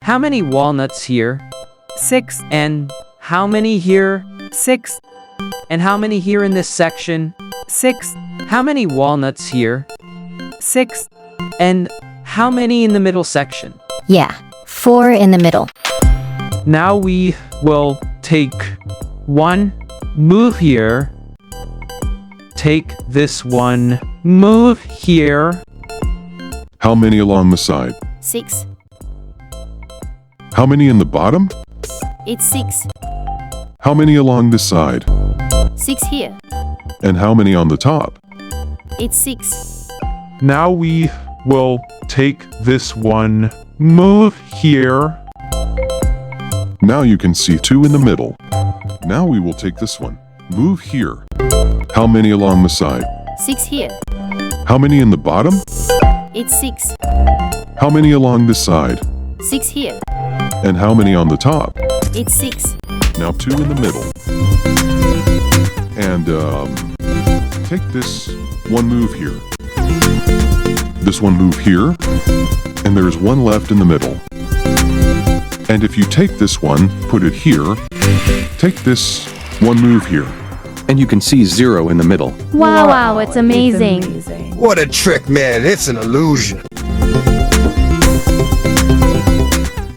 How many walnuts here? 6, And how many here? 6, And how many here in this section? 6, How many walnuts here? 6, And how many in the middle section? Yeah, 4 in the middle. Now we will take one, move here. Take this one, move here. How many along the side? 6. How many in the bottom? It's 6. How many along the side? 6 here. And how many on the top? It's 6. Now we will take this one, move here. Now you can see 2 in the middle. Now we will take this one, move here. How many along the side? 6 here. How many in the bottom? It's 6. How many along the side? 6 here. And how many on the top? It's 6. Now 2 in the middle. And, take this one, move here. This one, move here. And there's one left in the middle. And if you take this one, put it here. Take this one, move here. And you can see 0 in the middle. Wow, it's amazing. What a trick, man. It's an illusion.